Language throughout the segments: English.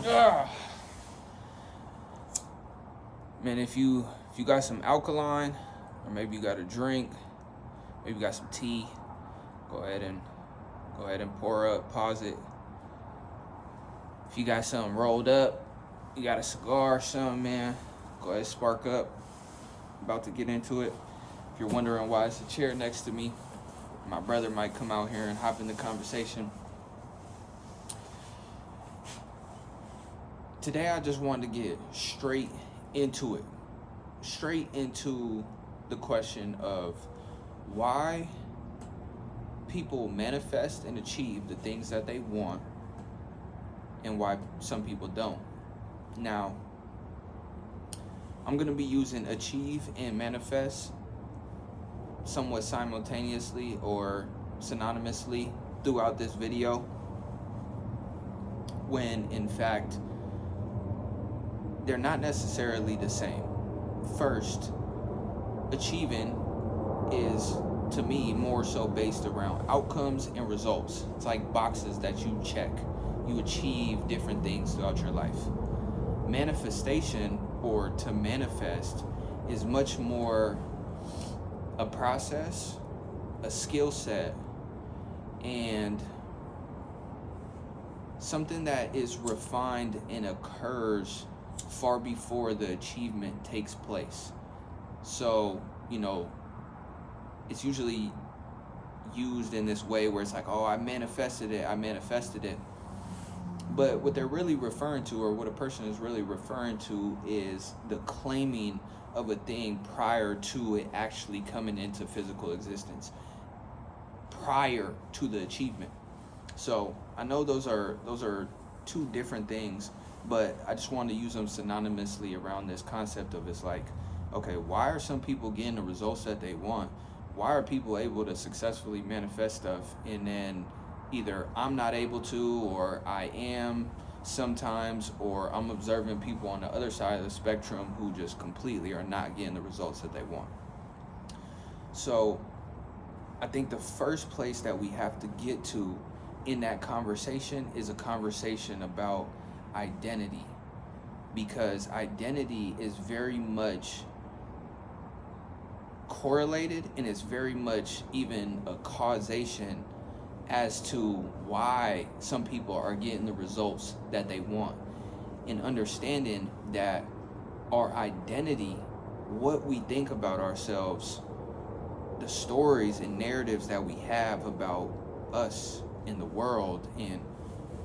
Ugh. Man, if you got some alkaline, or maybe you got a drink, maybe you got some tea, go ahead and pour up, pause it. If you got something rolled up, you got a cigar or something, man, go ahead, spark up. About to get into it. If you're wondering why it's a chair next to me, my brother might come out here and hop in the conversation. Today I just wanted to get straight into it. Straight into the question of why people manifest and achieve the things that they want and why some people don't. Now, I'm going to be using achieve and manifest somewhat simultaneously or synonymously throughout this video, when in fact they're not necessarily the same. First, achieving is, to me, more so based around outcomes and results. It's like boxes that you check. You achieve different things throughout your life. Manifestation, or to manifest, is much more a process, a skill set, and something that is refined and occurs far before the achievement takes place. So, it's usually used in this way where it's like, oh, I manifested it. But what they're really referring to, or what a person is really referring to, is the claiming of a thing prior to it actually coming into physical existence, prior to the achievement. So I know those are two different things, but I just wanted to use them synonymously around this concept of, it's like, okay, why are some people getting the results that they want? Why are people able to successfully manifest stuff, and then either I'm not able to, or I am sometimes, or I'm observing people on the other side of the spectrum who just completely are not getting the results that they want? So I think the first place that we have to get to in that conversation is a conversation about identity, because identity is very much correlated, and it's very much even a causation as to why some people are getting the results that they want. And understanding that our identity, what we think about ourselves, the stories and narratives that we have about us in the world, and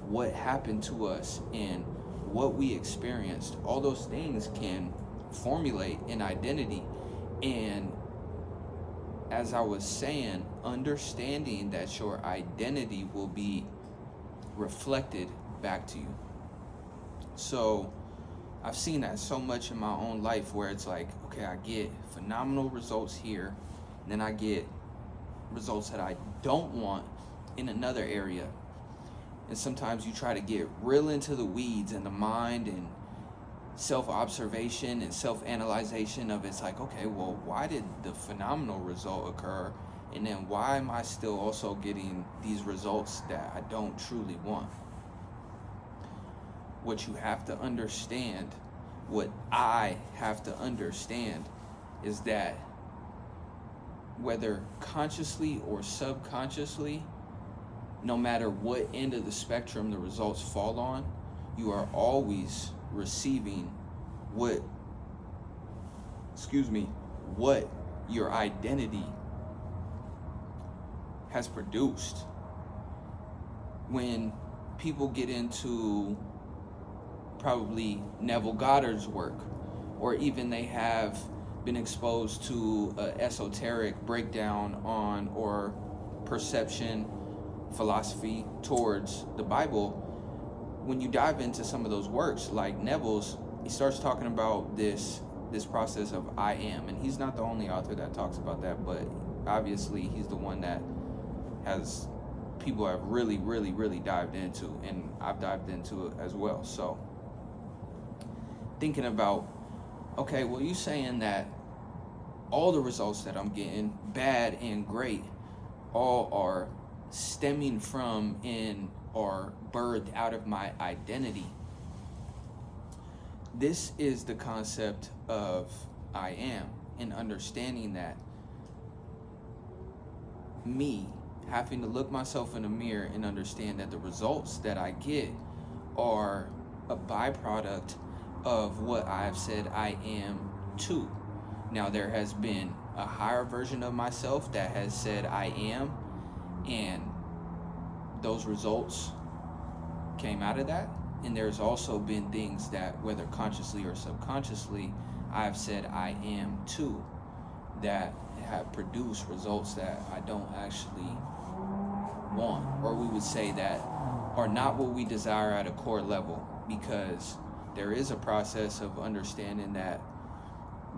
what happened to us and what we experienced, all those things can formulate an identity. And as I was saying, understanding that your identity will be reflected back to you. So I've seen that so much in my own life, where it's like, okay, I get phenomenal results here, and then I get results that I don't want in another area. And sometimes you try to get real into the weeds in the mind and self-observation and self-analyzation of, it's like, okay, well, why did the phenomenal result occur, and then why am I still also getting these results that I don't truly want? What you have to understand, what I have to understand, is that whether consciously or subconsciously, no matter what end of the spectrum the results fall on, you are always receiving what your identity has produced. When people get into probably Neville Goddard's work, or even they have been exposed to an esoteric breakdown on, or perception, philosophy towards the Bible, when you dive into some of those works, like Neville's, he starts talking about this process of I am. And he's not the only author that talks about that, but obviously he's the one that has people have really, really, really dived into, and I've dived into it as well. So thinking about, okay, well, you saying that all the results that I'm getting, bad and great, all are stemming from and are birthed out of my identity. This is the concept of I am, and understanding that me having to look myself in the mirror and understand that the results that I get are a byproduct of what I've said I am to. Now, there has been a higher version of myself that has said I am, and those results came out of that. And there's also been things that, whether consciously or subconsciously, I've said I am to, that have produced results that I don't actually want, or we would say that are not what we desire at a core level, because there is a process of understanding that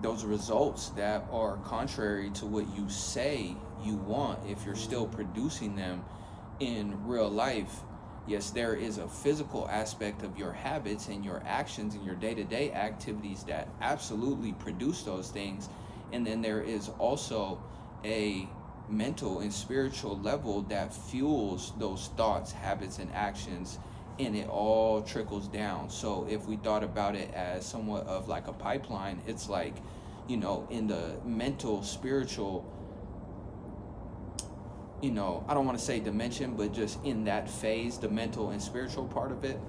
those results that are contrary to what you say you want, if you're still producing them in real life, yes, there is a physical aspect of your habits and your actions and your day-to-day activities that absolutely produce those things. And then there is also a mental and spiritual level that fuels those thoughts, habits, and actions, and it all trickles down. So if we thought about it as somewhat of like a pipeline, it's like, in the mental, spiritual, I don't want to say dimension, but just in that phase, the mental and spiritual part of it,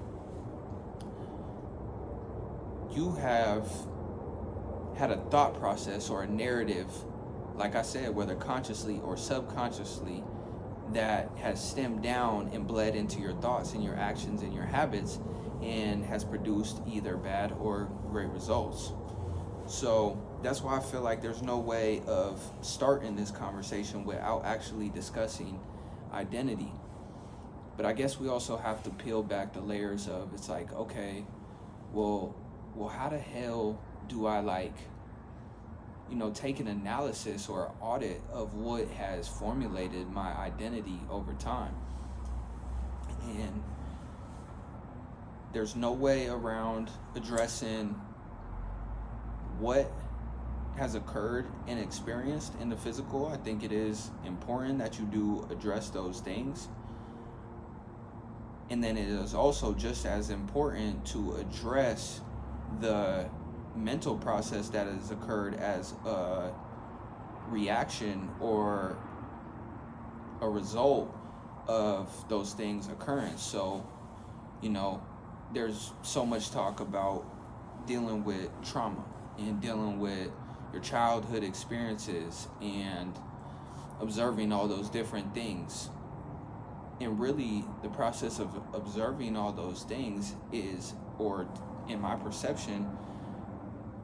you have had a thought process or a narrative, like I said, whether consciously or subconsciously, that has stemmed down and bled into your thoughts and your actions and your habits, and has produced either bad or great results. So that's why I feel like there's no way of starting this conversation without actually discussing identity. But I guess we also have to peel back the layers of, it's like, okay, well, how the hell do I take an analysis or audit of what has formulated my identity over time? And there's no way around addressing what has occurred and experienced in the physical. I think it is important that you do address those things. And then it is also just as important to address the mental process that has occurred as a reaction or a result of those things occurring. So, there's so much talk about dealing with trauma and dealing with your childhood experiences and observing all those different things. And really, the process of observing all those things is, or in my perception,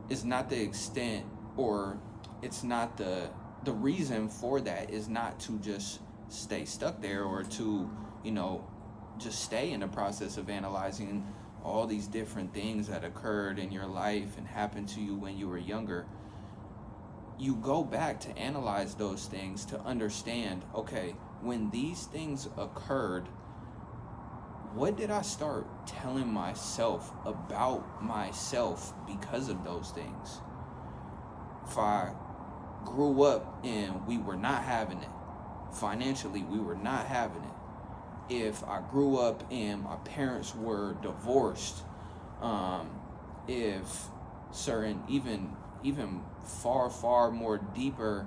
is not the extent, or it's not the reason for that is not to just stay stuck there, or to, just stay in the process of analyzing all these different things that occurred in your life and happened to you when you were younger. You go back to analyze those things to understand, okay, when these things occurred, what did I start telling myself about myself because of those things? If I grew up and we were not having it, financially we were not having it, if I grew up and my parents were divorced, if certain, even far more deeper,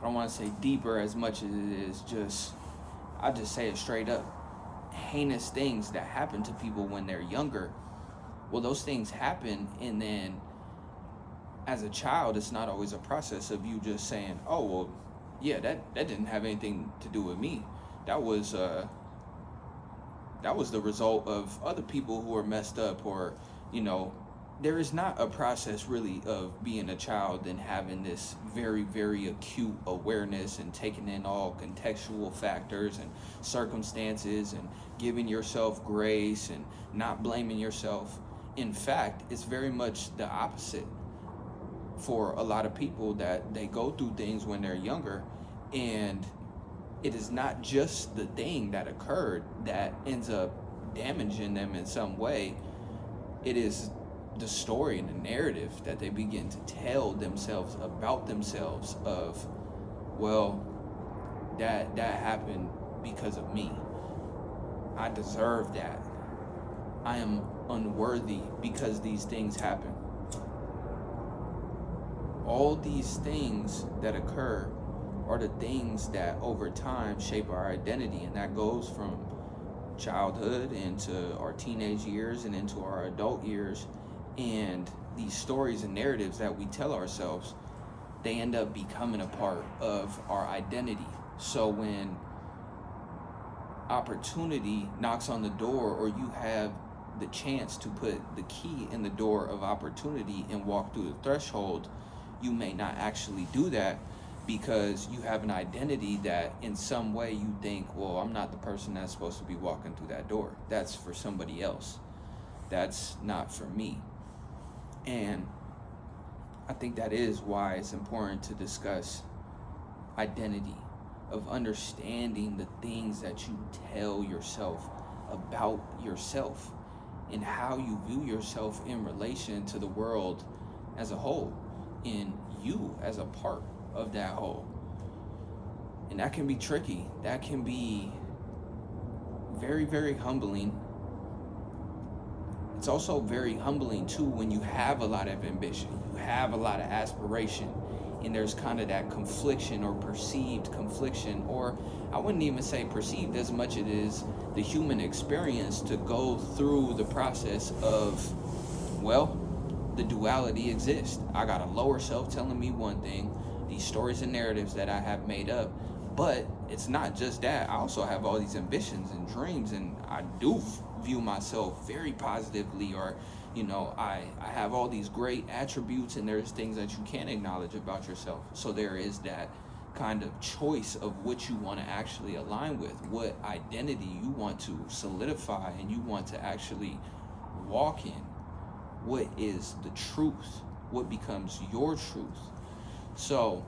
I don't want to say deeper as much as it is just, I just say it straight up, heinous things that happen to people when they're younger. Well, those things happen, and then as a child, it's not always a process of you just saying, oh, well, yeah, that didn't have anything to do with me. That was the result of other people who are messed up, or, there is not a process really of being a child and having this very, very acute awareness and taking in all contextual factors and circumstances and giving yourself grace and not blaming yourself. In fact, it's very much the opposite for a lot of people, that they go through things when they're younger, and it is not just the thing that occurred that ends up damaging them in some way. It is the story and the narrative that they begin to tell themselves about themselves of, well, that happened because of me. I deserve that. I am unworthy because these things happen. All these things that occur are the things that over time shape our identity, and that goes from childhood into our teenage years and into our adult years. And these stories and narratives that we tell ourselves, they end up becoming a part of our identity. So when opportunity knocks on the door, or you have the chance to put the key in the door of opportunity and walk through the threshold, you may not actually do that because you have an identity that in some way you think, well, I'm not the person that's supposed to be walking through that door. That's for somebody else. That's not for me. And I think that is why it's important to discuss identity, of understanding the things that you tell yourself about yourself and how you view yourself in relation to the world as a whole, and you as a part of that whole. And that can be tricky. That can be very, very humbling. It's also very humbling too when you have a lot of ambition, you have a lot of aspiration, and there's kind of that confliction or perceived confliction, or I wouldn't even say perceived as much it is the human experience to go through the process of, well, the duality exists. I got a lower self telling me one thing, these stories and narratives that I have made up, but it's not just that. I also have all these ambitions and dreams, and I do view myself very positively, or I have all these great attributes, and there's things that you can't acknowledge about yourself. So there is that kind of choice of what you want to actually align with, what identity you want to solidify and you want to actually walk in. What is the truth? What becomes your truth? So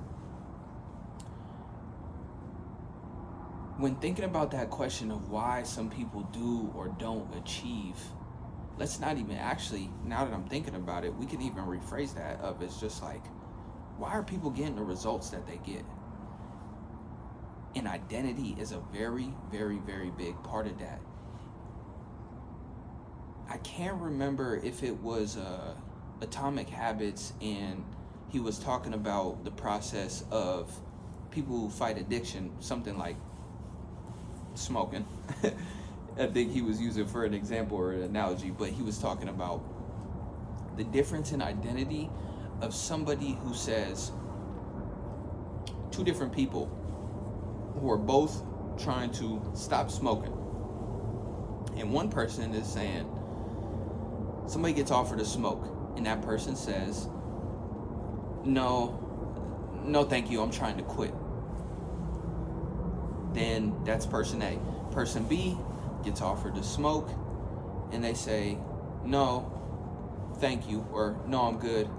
when thinking about that question of why some people do or don't achieve, let's not even actually, now that I'm thinking about it, we can even rephrase that of it's just like, why are people getting the results that they get? And identity is a very, very, very big part of that. I can't remember if it was Atomic Habits, and he was talking about the process of people who fight addiction, something like smoking. I think he was using for an example or an analogy, but he was talking about the difference in identity of somebody who says, two different people who are both trying to stop smoking. And one person is saying, somebody gets offered a smoke, and that person says, no, thank you, I'm trying to quit. Then that's person A. Person B gets offered to smoke, and they say, no, thank you, or no, I'm good,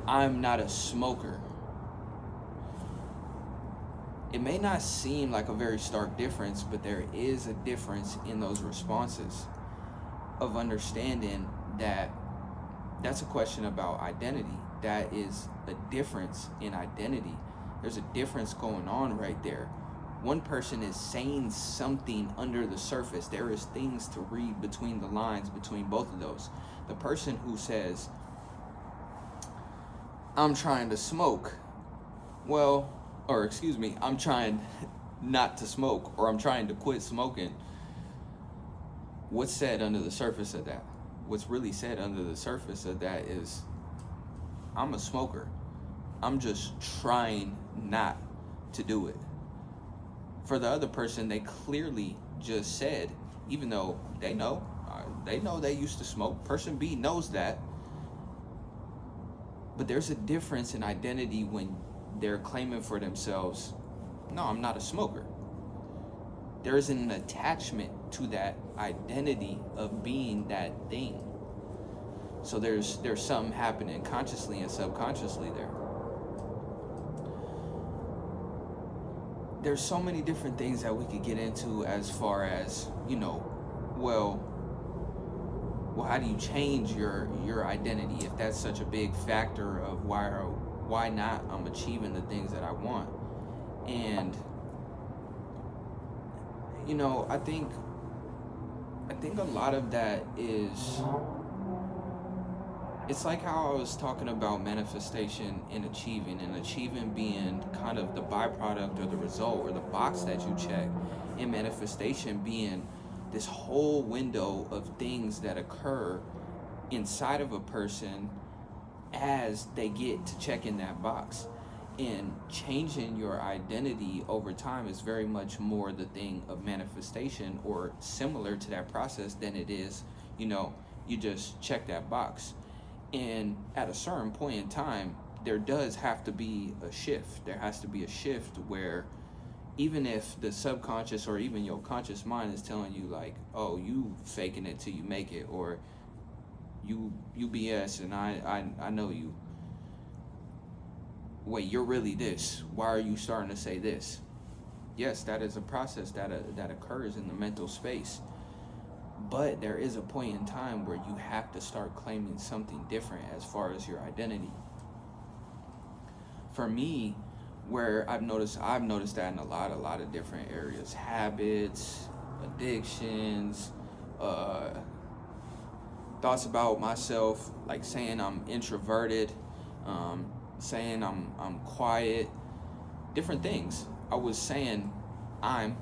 I'm not a smoker. It may not seem like a very stark difference, but there is a difference in those responses of understanding that that's a question about identity. That is a difference in identity. There's a difference going on right there. One person is saying something under the surface. There is things to read between the lines between both of those. The person who says, I'm trying to smoke, I'm trying not to smoke, or I'm trying to quit smoking. What's said under the surface of that? What's really said under the surface of that is, I'm a smoker. I'm just trying not to do it. For the other person, they clearly just said, even though they know they used to smoke, person B knows that, but there's a difference in identity when they're claiming for themselves, no, I'm not a smoker. There is an attachment to that identity of being that thing. So there's something happening consciously and subconsciously there. There's so many different things that we could get into as far as, well, how do you change your identity if that's such a big factor of why not I'm achieving the things that I want? And I think I think a lot of that is, it's like how I was talking about manifestation and achieving being kind of the byproduct or the result or the box that you check, and manifestation being this whole window of things that occur inside of a person as they get to checking that box. And changing your identity over time is very much more the thing of manifestation, or similar to that process, than it is, you just check that box. And at a certain point in time, there does have to be a shift. There has to be a shift where, even if the subconscious or even your conscious mind is telling you like, oh, you faking it till you make it, or you BS and I know you. Wait, you're really this. Why are you starting to say this? Yes, that is a process that occurs in the mental space. But there is a point in time where you have to start claiming something different as far as your identity. For me, where I've noticed that in a lot of different areas: habits, addictions, thoughts about myself, like saying I'm introverted, saying I'm quiet, different things. I was saying I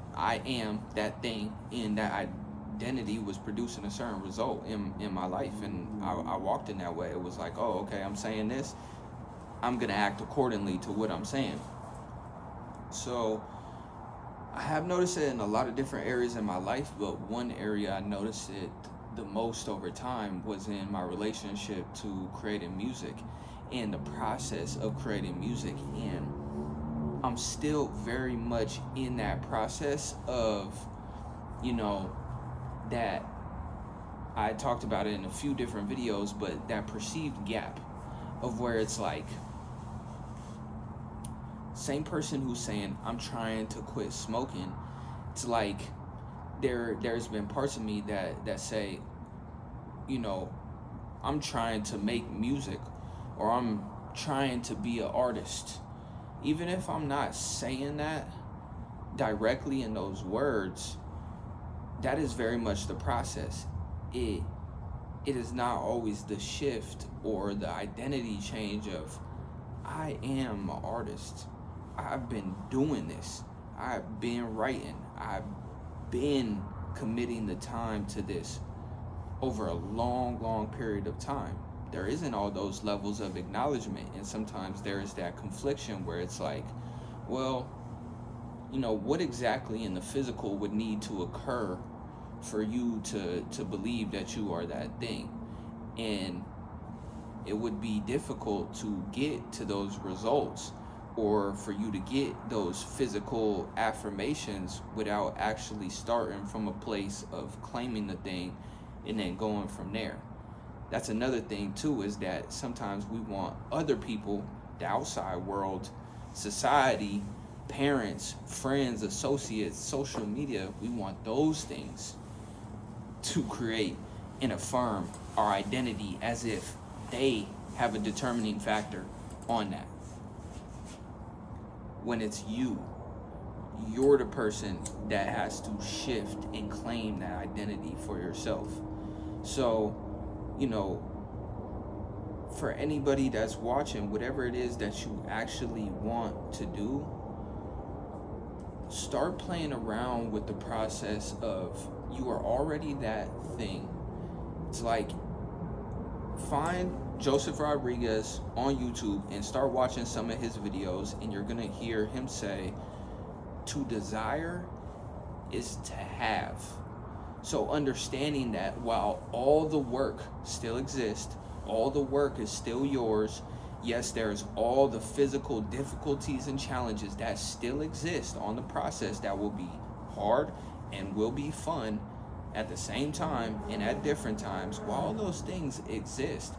am that thing, and that identity was producing a certain result in my life, and I walked in that way. It was like, oh, okay, I'm saying this, I'm gonna act accordingly to what I'm saying. So I have noticed it in a lot of different areas in my life, but one area I noticed it the most over time was in my relationship to creating music and the process of creating music. And I'm still very much in that process of, that I talked about it in a few different videos, but that perceived gap of where it's like, same person who's saying I'm trying to quit smoking, it's like there's been parts of me that say, I'm trying to make music, or I'm trying to be an artist. Even if I'm not saying that directly in those words, that is very much the process. It is not always the shift or the identity change of, I am an artist. I've been doing this. I've been writing. I've been committing the time to this over a long period of time. There isn't all those levels of acknowledgement, and sometimes there is that confliction where it's like, well, what exactly in the physical would need to occur for you to believe that you are that thing? And it would be difficult to get to those results, or for you to get those physical affirmations, without actually starting from a place of claiming the thing and then going from there. That's another thing too, is that sometimes we want other people, the outside world, society, parents, friends, associates, social media, we want those things to create and affirm our identity as if they have a determining factor on that. When it's you're the person that has to shift and claim that identity for yourself. So, for anybody that's watching, whatever it is that you actually want to do, start playing around with the process of, you are already that thing. It's like, find Joseph Rodriguez on YouTube and start watching some of his videos, and you're gonna hear him say, to desire is to have. So understanding that while all the work still exists, all the work is still yours, yes, there's all the physical difficulties and challenges that still exist on the process that will be hard and will be fun at the same time and at different times. While all those things exist,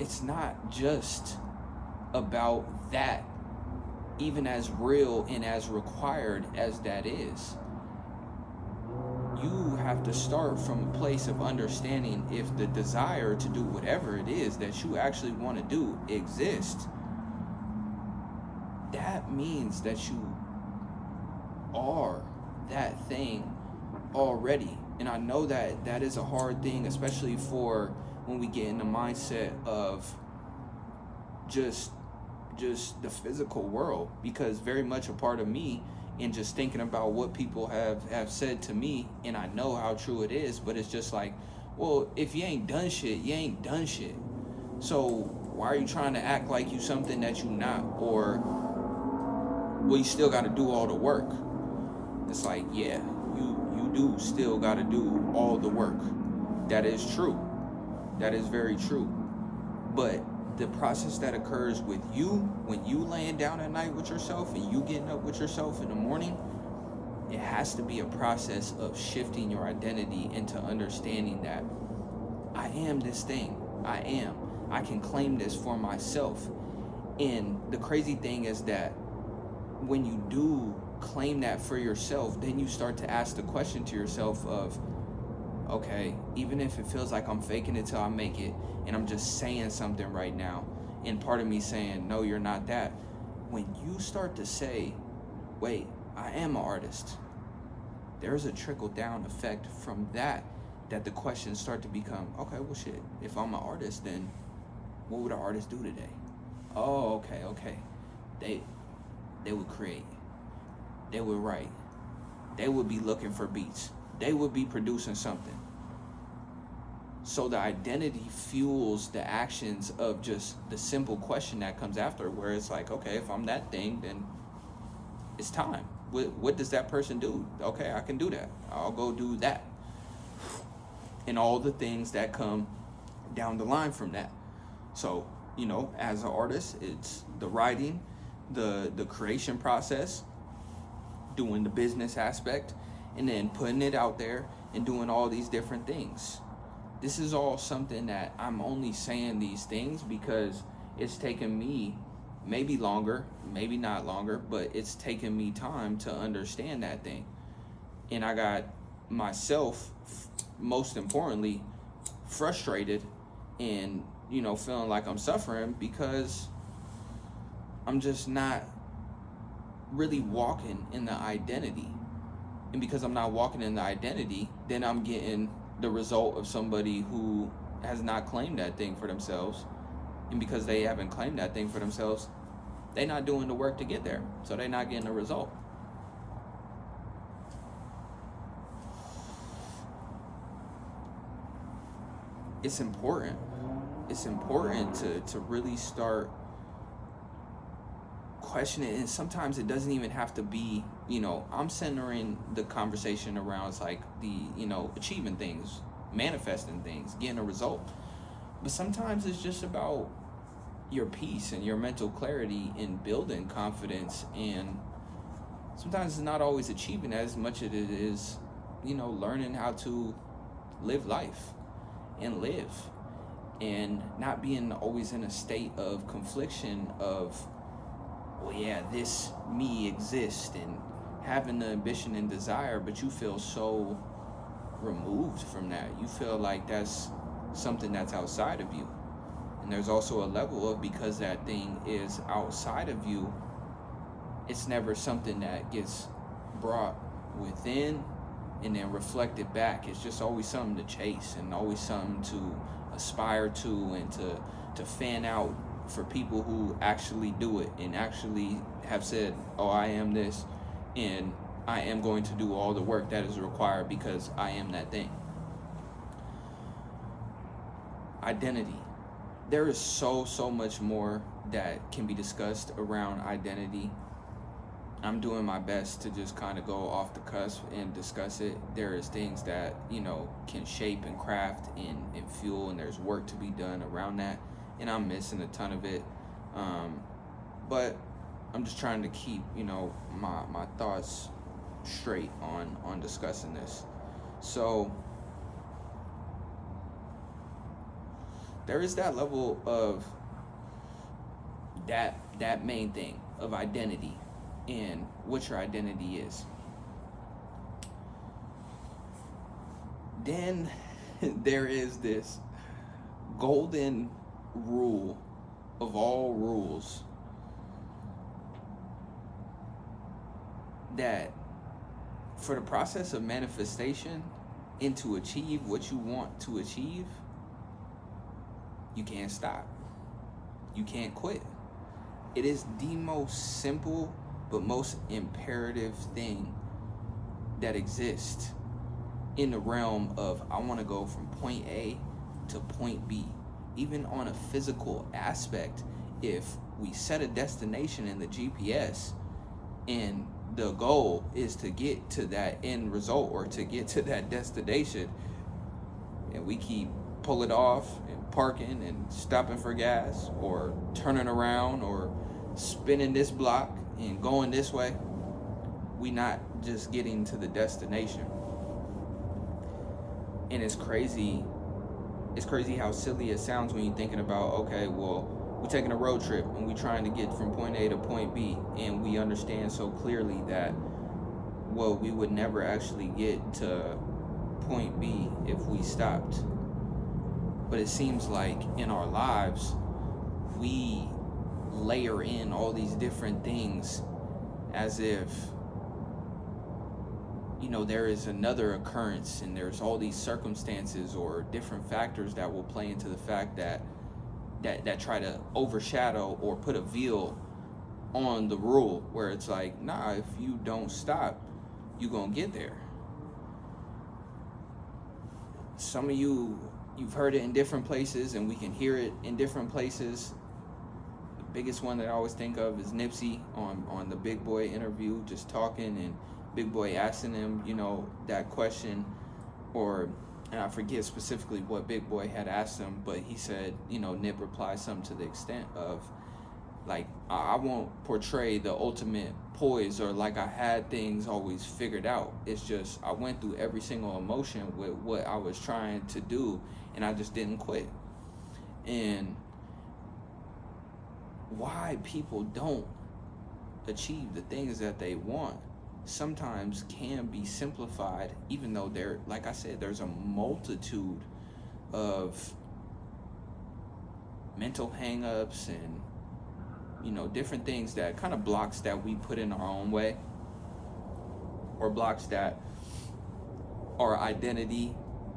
it's not just about that, even as real and as required as that is. You have to start from a place of understanding, if the desire to do whatever it is that you actually want to do exists, that means that you are that thing already. And I know that that is a hard thing, especially for when we get in the mindset of just the physical world, because very much a part of me, and just thinking about what people have said to me, and I know how true it is, but it's just like, well, if you ain't done shit, you ain't done shit. So why are you trying to act like you something that you not? Or, well, you still got to do all the work. It's like, yeah, you do still got to do all the work. That is true. That is very true. But the process that occurs with you when you laying down at night with yourself and you getting up with yourself in the morning, it has to be a process of shifting your identity into understanding that I am this thing. I can claim this for myself. And the crazy thing is that when you do claim that for yourself, then you start to ask the question to yourself of, okay, even if it feels like I'm faking it till I make it, and I'm just saying something right now, and part of me saying, no, you're not that. When you start to say, wait, I am an artist, there's a trickle down effect from that the questions start to become, okay, well shit, if I'm an artist, then what would an artist do today? Oh, okay. They would create. They would write. They would be looking for beats. They would be producing something. So the identity fuels the actions of just the simple question that comes after, where it's like, okay, if I'm that thing, then it's time. What does that person do? Okay, I can do that. I'll go do that. And all the things that come down the line from that. So, as an artist, it's the writing, the creation process, doing the business aspect, and then putting it out there and doing all these different things. This is all something that I'm only saying these things because it's taken me maybe longer, maybe not longer, but it's taken me time to understand that thing. And I got myself, most importantly, frustrated and, feeling like I'm suffering because I'm just not really walking in the identity. And because I'm not walking in the identity, then I'm getting the result of somebody who has not claimed that thing for themselves. And because they haven't claimed that thing for themselves, they're not doing the work to get there. So they're not getting the result. It's important. It's important to really start questioning, and sometimes it doesn't even have to be, I'm centering the conversation around like the, achieving things, manifesting things, getting a result. But sometimes it's just about your peace and your mental clarity in building confidence, and sometimes it's not always achieving as much as it is, learning how to live life and live, and not being always in a state of confliction of, well, yeah, this me exists, and having the ambition and desire, but you feel so removed from that. You feel like that's something that's outside of you. And there's also a level of, because that thing is outside of you, it's never something that gets brought within and then reflected back. It's just always something to chase and always something to aspire to and to fan out for people who actually do it and actually have said, oh, I am this, and I am going to do all the work that is required because I am that thing. Identity. There is so much more that can be discussed around identity. I'm doing my best to just kind of go off the cusp and discuss it. There is things that, can shape and craft and fuel, and there's work to be done around that. And I'm missing a ton of it. But I'm just trying to keep, my thoughts straight on discussing this. So there is that level of that main thing of identity and what your identity is. Then there is this golden rule of all rules that for the process of manifestation and to achieve what you want to achieve, you can't stop. You can't quit. It is the most simple but most imperative thing that exists in the realm of I want to go from point A to point B. Even on a physical aspect, if we set a destination in the GPS and the goal is to get to that end result or to get to that destination, and we keep pulling off and parking and stopping for gas or turning around or spinning this block and going this way, we not just getting to the destination. And it's crazy how silly it sounds when you're thinking about, okay, well, we're taking a road trip and we're trying to get from point A to point B, and we understand so clearly that, well, we would never actually get to point B if we stopped. But it seems like in our lives, we layer in all these different things as if, you know, there is another occurrence and there's all these circumstances or different factors that will play into the fact that try to overshadow or put a veil on the rule, where it's like, nah, if you don't stop, you're gonna get there. Some of you've heard it in different places, and we can hear it in different places. The biggest one that I always think of is Nipsey on the Big Boy interview, just talking, and Big Boy asking him, you know, that question, and I forget specifically what Big Boy had asked him, but he said, you know, Nip replied something to the extent of, like, I won't portray the ultimate poise or like I had things always figured out. It's just I went through every single emotion with what I was trying to do, and I just didn't quit. And why people don't achieve the things that they want sometimes can be simplified, even though there, like I said, there's a multitude of mental hang-ups and, you know, different things that kind of blocks that we put in our own way, or blocks that our identity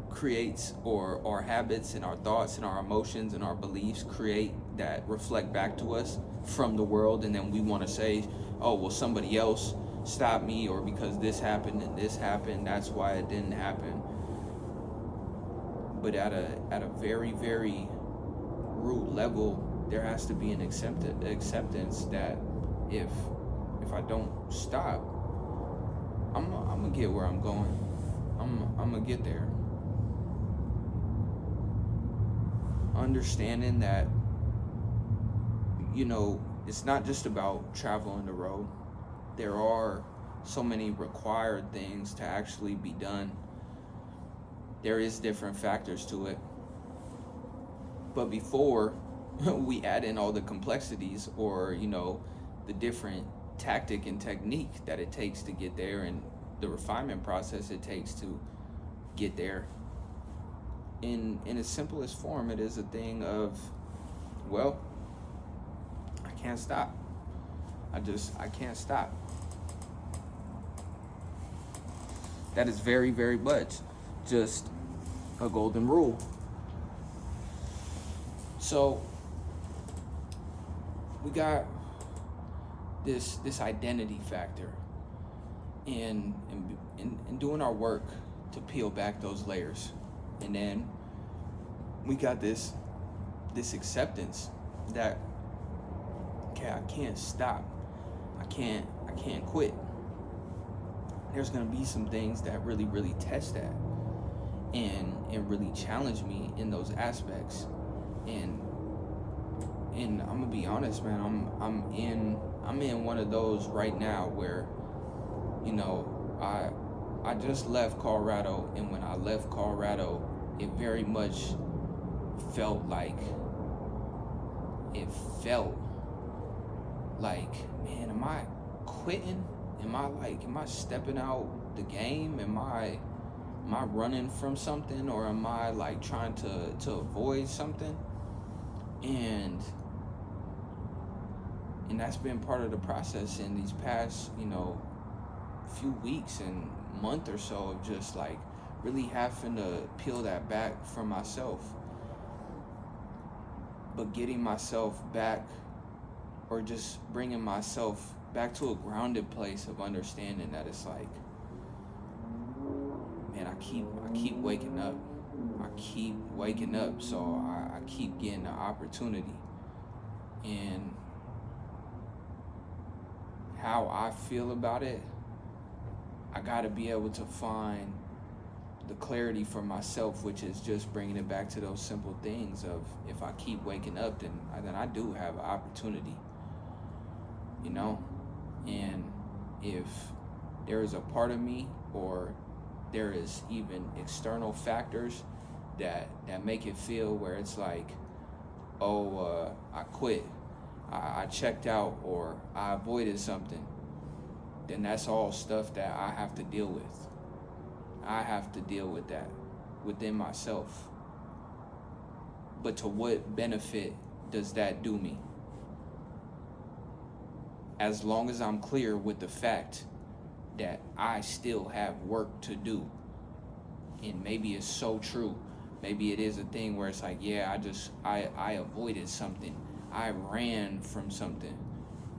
creates, or our habits and our thoughts and our emotions and our beliefs create, that reflect back to us from the world. And then we want to say, oh, well, somebody else stopped me, or because this happened and this happened, that's why it didn't happen. But at a very, very root level, there has to be an acceptance that if I don't stop, I'm gonna get where I'm going. I'm gonna get there. Understanding that, you know, it's not just about traveling the road. There are so many required things to actually be done. There is different factors to it. But before we add in all the complexities, or, you know, the different tactic and technique that it takes to get there, and the refinement process it takes to get there, in its simplest form, it is a thing of, well, I can't stop. I can't stop. That is very, very much just a golden rule. So we got this identity factor in doing our work to peel back those layers. And then we got this acceptance that, okay, I can't stop. I can't quit. There's gonna be some things that really, really test that and really challenge me in those aspects. And I'm gonna be honest, man, I'm in one of those right now where, you know, I just left Colorado, and when I left Colorado, it very much felt like, man, am I quitting? Am I stepping out the game? Am I running from something, or am I like trying to avoid something? And that's been part of the process in these past, you know, few weeks and month or so of just like really having to peel that back from myself, but getting myself back, or just bringing myself back to a grounded place of understanding that it's like, man, I keep waking up. I keep waking up, so I keep getting the opportunity. And how I feel about it, I gotta be able to find the clarity for myself, which is just bringing it back to those simple things of, if I keep waking up, then I do have an opportunity, you know? And if there is a part of me, or there is even external factors that make it feel where it's like, oh, I quit, I checked out, or I avoided something, then that's all stuff that I have to deal with. I have to deal with that within myself. But to what benefit does that do me? As long as I'm clear with the fact that I still have work to do. And maybe it's so true. Maybe it is a thing where it's like, yeah, I avoided something. I ran from something.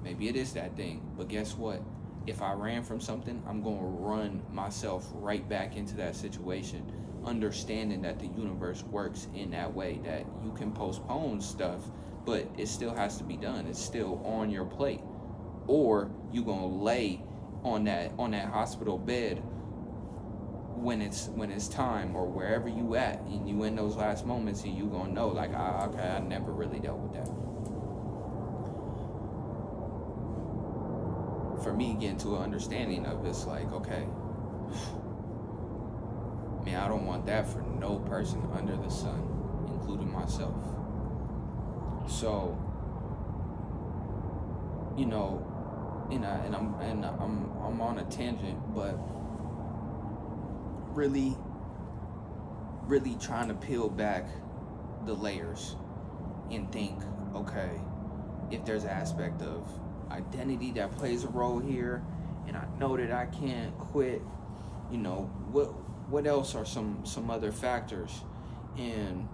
Maybe it is that thing. But guess what? If I ran from something, I'm going to run myself right back into that situation, understanding that the universe works in that way, that you can postpone stuff, but it still has to be done. It's still on your plate. Or you're going to lay on that hospital bed when it's time, or wherever you at, and you in those last moments, and you going to know, like, okay, I never really dealt with that. For me, getting to an understanding of it's like, okay, man, I don't want that for no person under the sun, including myself. So, you know, and I'm on a tangent, but really trying to peel back the layers and think, okay, if there's an aspect of identity that plays a role here, and I know that I can't quit, you know, what else are some other factors? And,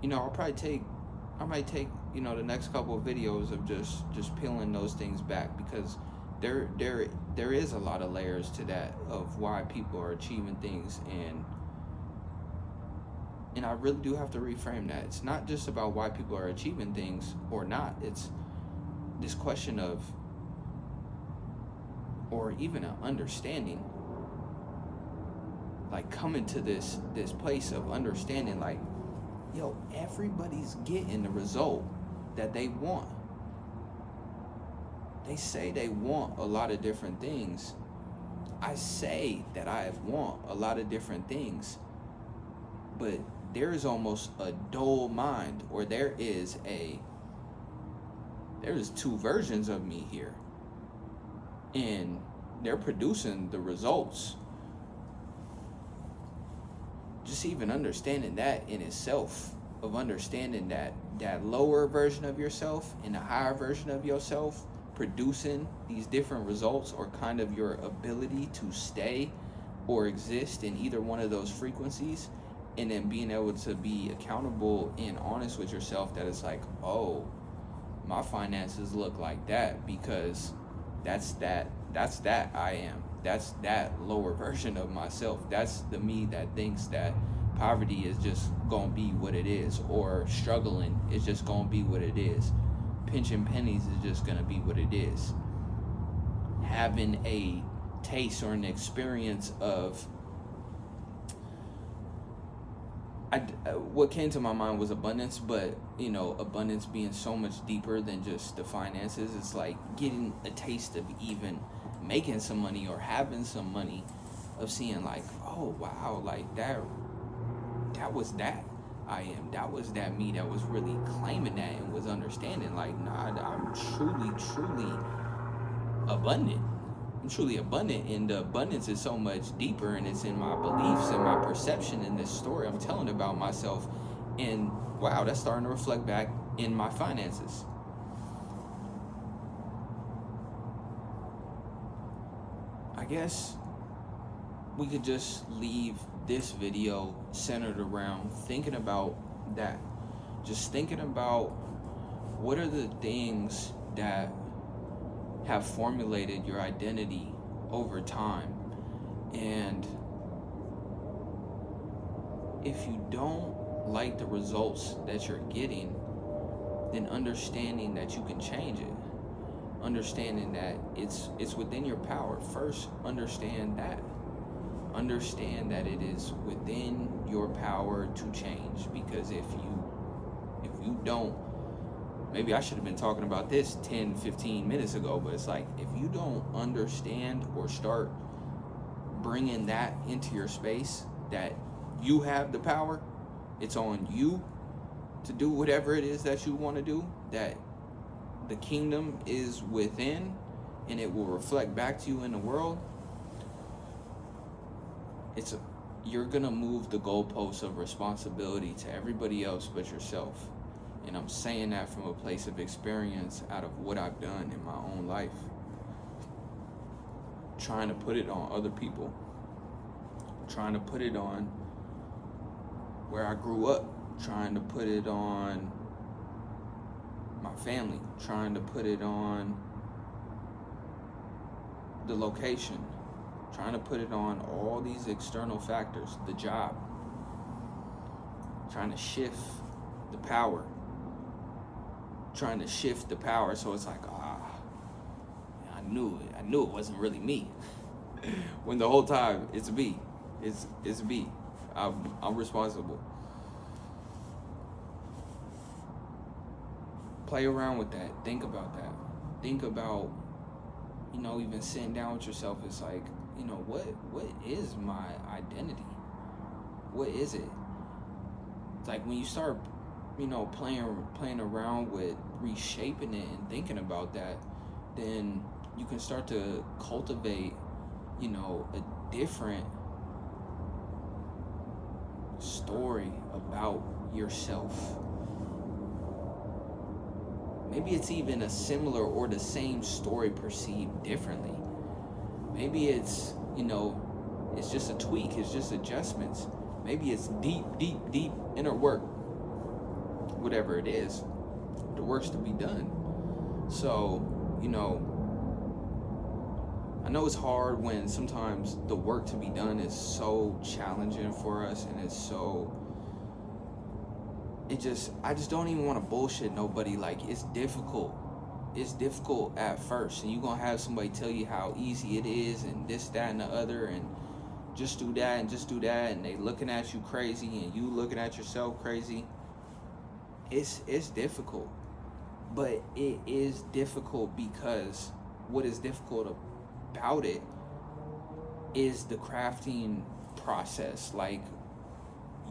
you know, I might take, you know, the next couple of videos of just peeling those things back, because there is a lot of layers to that, of why people are achieving things, and I really do have to reframe that. It's not just about why people are achieving things or not. It's this question of, or even an understanding, like coming to this place of understanding, like, yo, everybody's getting the result that they want. They say they want a lot of different things. I say that I want a lot of different things, but there is almost a dull mind, or there is two versions of me here, and they're producing the results. Just even understanding that in itself, of understanding that lower version of yourself and the higher version of yourself producing these different results, or kind of your ability to stay or exist in either one of those frequencies, and then being able to be accountable and honest with yourself, that it's like, oh, my finances look like that because that's that I am. That's that lower version of myself. That's the me that thinks that poverty is just gonna be what it is, or struggling is just gonna be what it is. Pinching pennies is just gonna be what it is. Having a taste or an experience of, what came to my mind was abundance, but you know, abundance being so much deeper than just the finances. It's like getting a taste of even making some money, or having some money, of seeing like, oh wow, like that was that I am. That was that me that was really claiming that and was understanding, like, nah, I'm truly abundant. I'm truly abundant, and the abundance is so much deeper, and it's in my beliefs and my perception in this story I'm telling about myself. And wow, that's starting to reflect back in my finances. I guess we could just leave this video centered around thinking about that. Just thinking about what are the things that have formulated your identity over time. And if you don't like the results that you're getting, then understanding that you can change it. Understanding that it's within your power. First, understand that. Understand that it is within your power to change. Because if you don't, maybe I should have been talking about this 10, 15 minutes ago, but it's like, if you don't understand or start bringing that into your space, that you have the power, it's on you to do whatever it is that you want to do, that the kingdom is within and it will reflect back to you in the world, you're gonna move the goalposts of responsibility to everybody else but yourself. And I'm saying that from a place of experience out of what I've done in my own life. Trying to put it on other people. Trying to put it on where I grew up. Trying to put it on my family. Trying to put it on the location. Trying to put it on all these external factors. The job. Trying to shift the power. Trying to shift the power, so it's like, I knew it wasn't really me. When the whole time it's me. It's me. I'm responsible. Play around with that. Think about that. Think about, even sitting down with yourself. It's like, what is my identity? What is it? It's like when you start, playing around with reshaping it and thinking about that, then you can start to cultivate, a different story about yourself. Maybe it's even a similar or the same story perceived differently. Maybe it's, it's just a tweak, it's just adjustments. Maybe it's deep inner work. Whatever it is, the work's to be done. So, I know it's hard when sometimes the work to be done is so challenging for us, and it's so, I just don't even want to bullshit nobody. Like, it's difficult. It's difficult at first, and you're gonna have somebody tell you how easy it is, and this, that, and the other, and just do that and just do that, and they looking at you crazy, and you looking at yourself crazy. It's difficult, but it is difficult because what is difficult about it is the crafting process. Like,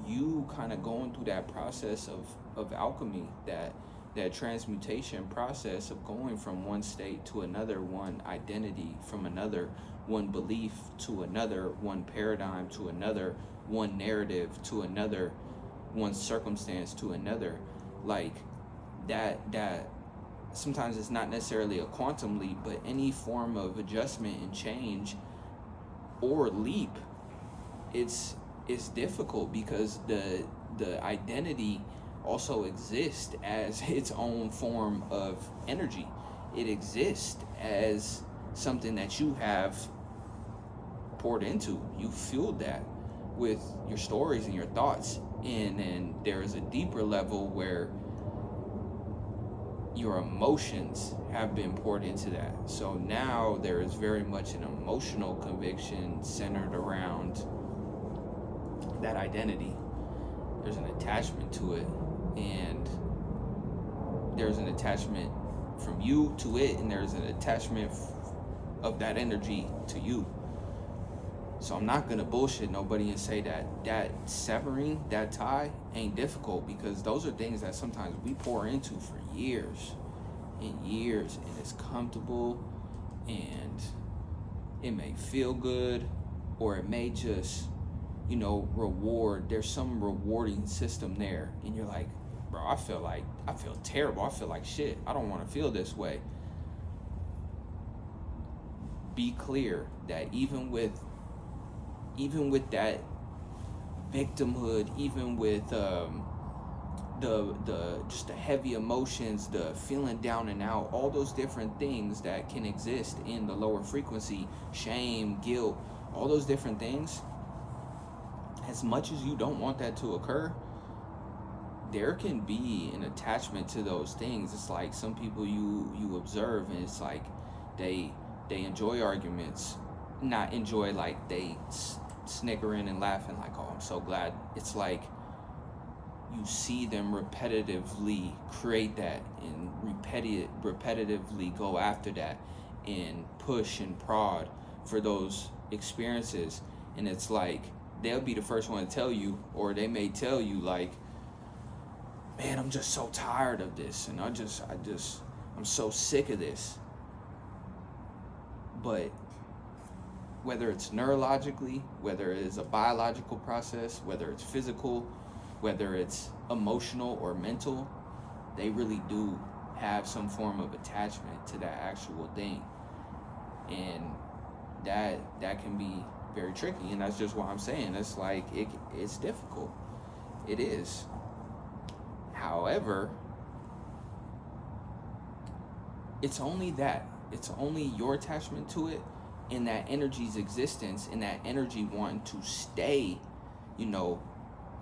you kind of going through that process of alchemy, that transmutation process of going from one state to another, one identity from another, one belief to another, one paradigm to another, one narrative to another, one circumstance to another. Like that sometimes it's not necessarily a quantum leap, but any form of adjustment and change or leap, it's difficult because the identity also exists as its own form of energy. It exists as something that you have poured into. You fueled that with your stories and your thoughts. And then there is a deeper level where your emotions have been poured into that. So now there is very much an emotional conviction centered around that identity. There's an attachment to it, and there's an attachment from you to it, and there's an attachment of that energy to you. So I'm not gonna bullshit nobody and say that severing that tie ain't difficult, because those are things that sometimes we pour into for years and years, and it's comfortable, and it may feel good, or it may just, reward. There's some rewarding system there, and you're like, bro, I feel terrible. I feel like shit. I don't want to feel this way. Be clear that even even with that victimhood, even with the just the heavy emotions, the feeling down and out, all those different things that can exist in the lower frequency, shame, guilt, all those different things, as much as you don't want that to occur, there can be an attachment to those things. It's like some people you observe, and it's like they enjoy arguments, not enjoy like they snickering and laughing like, oh, I'm so glad. It's like you see them repetitively create that and repetitively go after that and push and prod for those experiences. And it's like they'll be the first one to tell you, or they may tell you like, man, I'm just so tired of this, and I'm so sick of this. But whether it's neurologically, whether it is a biological process, whether it's physical, whether it's emotional or mental, they really do have some form of attachment to that actual thing. And that can be very tricky, and that's just what I'm saying. It's like it's difficult. It is. However, it's only that. It's only your attachment to it and that energy's existence and that energy wanting to stay,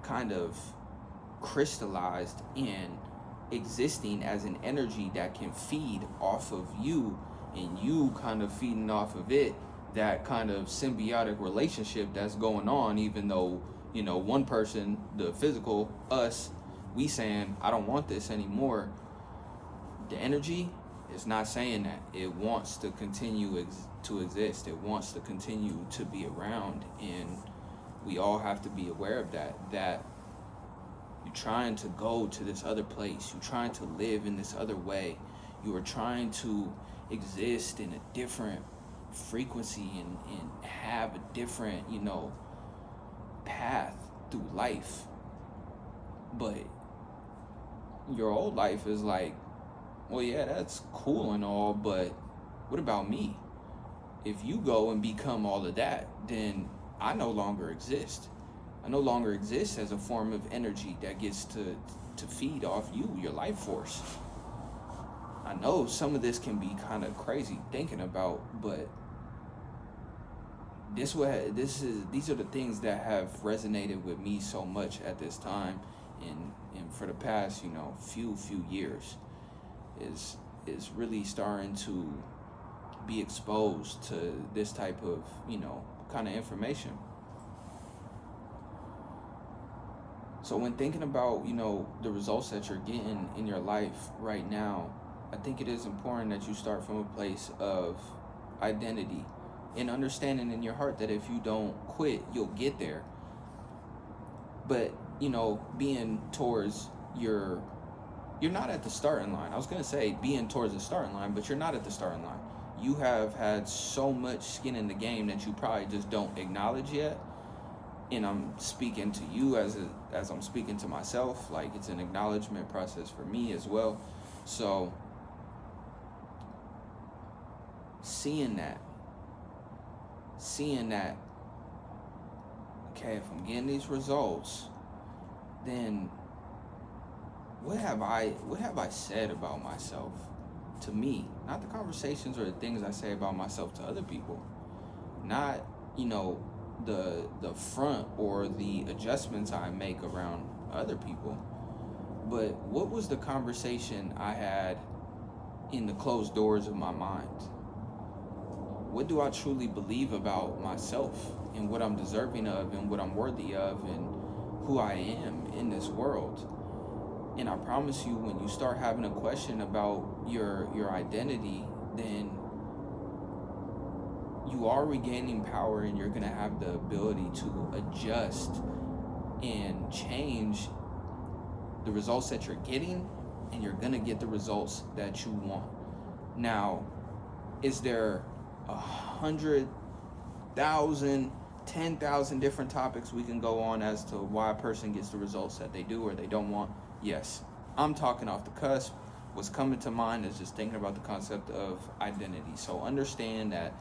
kind of crystallized and existing as an energy that can feed off of you and you kind of feeding off of it, that kind of symbiotic relationship that's going on, even though, one person, the physical, us, we saying, I don't want this anymore. The energy is not saying that. It wants to continue to exist. It wants to continue to be around. And we all have to be aware of that you're trying to go to this other place. You're trying to live in this other way. You are trying to exist in a different frequency and have a different, path through life. But your old life is like, well, yeah, that's cool and all, but what about me? If you go and become all of that, then I no longer exist. I no longer exist as a form of energy that gets to feed off you, your life force. I know some of this can be kind of crazy thinking about, but these are the things that have resonated with me so much at this time, and for the past few years, is really starting to be exposed to this type of kind of information. So when thinking about the results that you're getting in your life right now, I think it is important that you start from a place of identity and understanding in your heart that if you don't quit, you'll get there. But being towards you're not at the starting line. I was going to say being towards the starting line, but you're not at the starting line. You have had so much skin in the game that you probably just don't acknowledge yet. And I'm speaking to you as I'm speaking to myself. Like, it's an acknowledgement process for me as well. So seeing that, okay, if I'm getting these results, then what have I said about myself to me? Not the conversations or the things I say about myself to other people. Not, the front or the adjustments I make around other people. But what was the conversation I had in the closed doors of my mind? What do I truly believe about myself and what I'm deserving of and what I'm worthy of and who I am in this world? And I promise you, when you start having a question about your identity, then you are regaining power, and you're going to have the ability to adjust and change the results that you're getting, and you're going to get the results that you want. Now, is there 100,000, 10,000 different topics we can go on as to why a person gets the results that they do or they don't want? Yes. I'm talking off the cusp. What's coming to mind is just thinking about the concept of identity. So understand that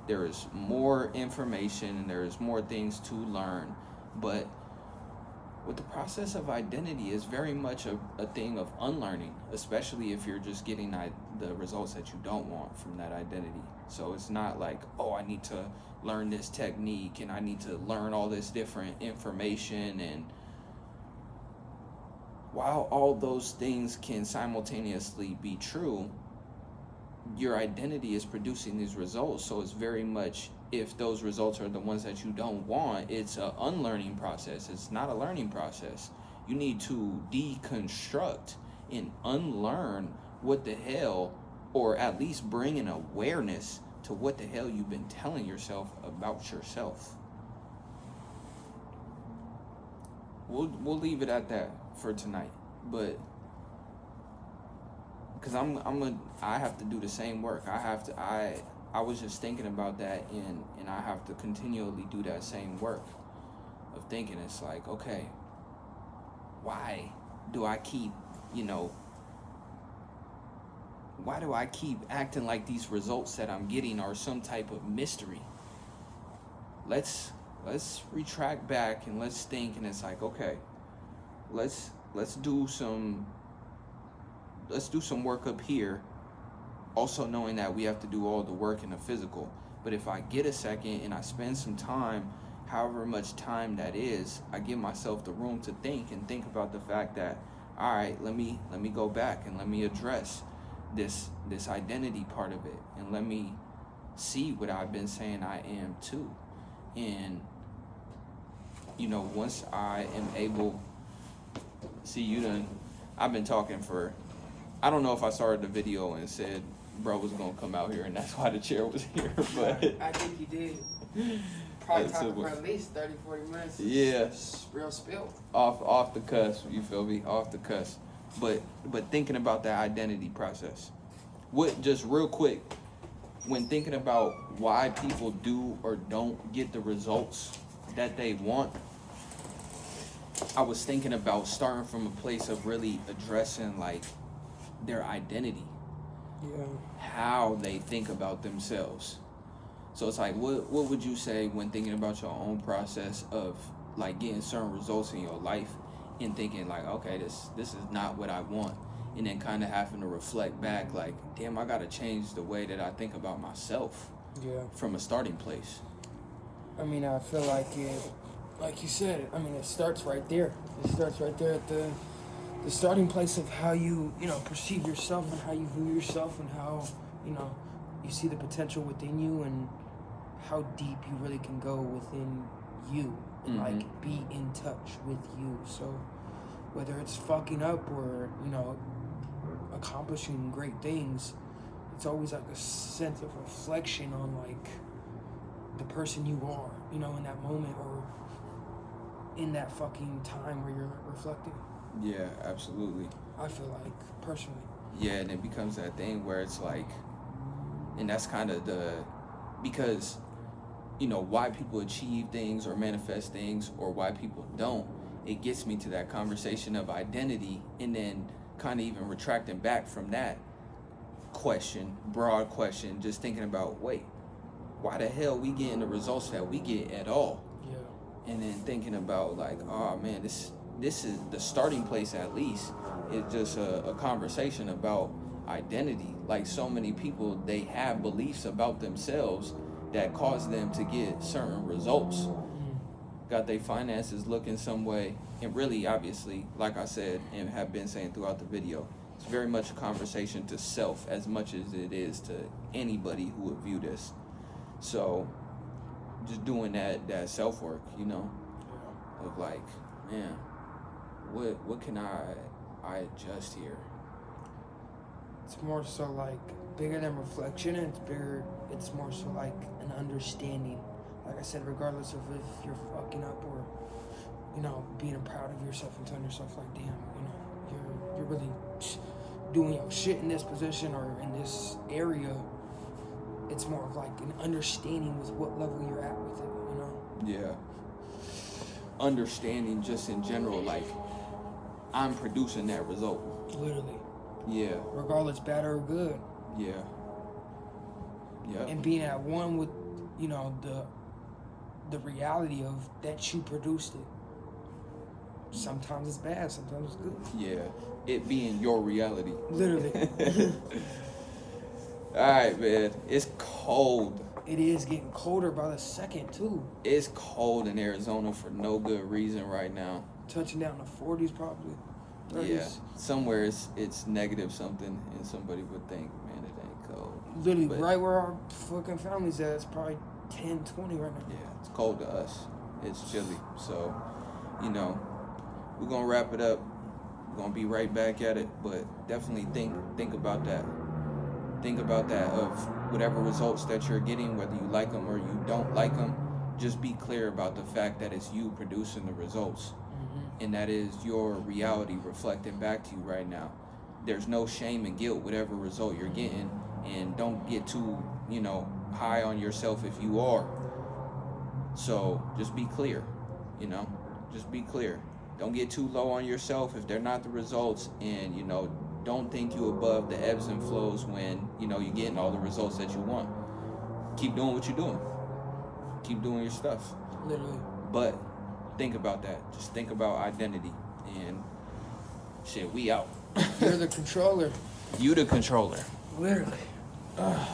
there is more information and there is more things to learn. But with the process of identity is very much a thing of unlearning, especially if you're just getting the results that you don't want from that identity. So it's not like, oh, I need to learn this technique and I need to learn all this different information. And while all those things can simultaneously be true, your identity is producing these results. So it's very much, if those results are the ones that you don't want, it's an unlearning process. It's not a learning process. You need to deconstruct and unlearn what the hell, or at least bring an awareness to what the hell you've been telling yourself about yourself. We'll leave it at that for tonight, but because I have to do the same work. I was just thinking about that, and I have to continually do that same work of thinking. It's like, okay, why do I keep, why do I keep acting like these results that I'm getting are some type of mystery? Let's retract back and let's think, and it's like, okay, let's do some work up here, also knowing that we have to do all the work in the physical. But if I get a second and I spend some time, however much time that is, I give myself the room to think about the fact that, all right, let me go back and let me address this identity part of it, and let me see what I've been saying I am too. And once I am able, I've been talking for, I don't know if I started the video and said bro was gonna come out here and that's why the chair was here, but I think you did. Probably talking for at least 30-40 minutes. Yeah, real spill. Off the cusp, you feel me? Off the cusp. But thinking about that identity process, just real quick, when thinking about why people do or don't get the results that they want, I was thinking about starting from a place of really addressing like their identity. Yeah. How they think about themselves. So it's like, what would you say when thinking about your own process of like getting certain results in your life and thinking like, okay, this is not what I want, and then kind of having to reflect back like, damn, I gotta change the way that I think about myself. Yeah. From a starting place. I mean, I feel like it, like you said, I mean, it starts right there. It starts right there at the starting place of how you perceive yourself and how you view yourself and how, you see the potential within you and how deep you really can go within you and like be in touch with you. So whether it's fucking up or, accomplishing great things, it's always like a sense of reflection on like the person you are, in that moment or in that fucking time where you're reflecting. Yeah, absolutely. I feel like, personally. Yeah, and it becomes that thing where it's like, and that's kind of because, why people achieve things or manifest things or why people don't, it gets me to that conversation of identity, and then kind of even retracting back from that broad question, just thinking about, wait, why the hell we getting the results that we get at all? Yeah. And then thinking about like, oh man, this is the starting place. At least it's just a conversation about identity. Like so many people, they have beliefs about themselves that cause them to get certain results. Got their finances looking some way, and really obviously, like I said and have been saying throughout the video, it's very much a conversation to self as much as it is to anybody who would view this. So just doing that self work, of like, man, what can I adjust here? It's more so like bigger than reflection, and it's more so like an understanding. Like I said, regardless of if you're fucking up or, being proud of yourself and telling yourself like, damn, you're really doing your shit in this position or in this area. It's more of like an understanding with what level you're at with it, Yeah. Understanding just in general, like, I'm producing that result. Literally. Yeah. Regardless, bad or good. Yeah. Yeah. And being at one with you know, the reality of that you produced it. Sometimes it's bad, sometimes it's good. Yeah, it being your reality. Literally. All right, man. It's cold. It is getting colder by the second too. It's cold in Arizona for no good reason right now. Touching down to 40s probably. 30s. Yeah, somewhere it's negative something, and somebody would think, man, it ain't cold. Literally But- right where our fucking family's at. It's probably 10, 20 right now. Yeah, it's cold to us. It's chilly. So, you know, we're gonna wrap it up. We're gonna be right back at it, but definitely think about that. Think about that of whatever results that you're getting, whether you like them or you don't like them. Just be clear about the fact that it's you producing the results, and that is your reality reflecting back to you right now. There's no shame and guilt whatever result you're getting, and don't get too, you know, high on yourself if you are. So just be clear, you know, just be clear. Don't get too low on yourself if they're not the results, and, you know, don't think you above the ebbs and flows when, you know, you're getting all the results that you want. Keep doing what you're doing. Keep doing your stuff. Literally. But think about that. Just think about identity, and shit, we out. You're the controller. You the controller. Literally. Ugh.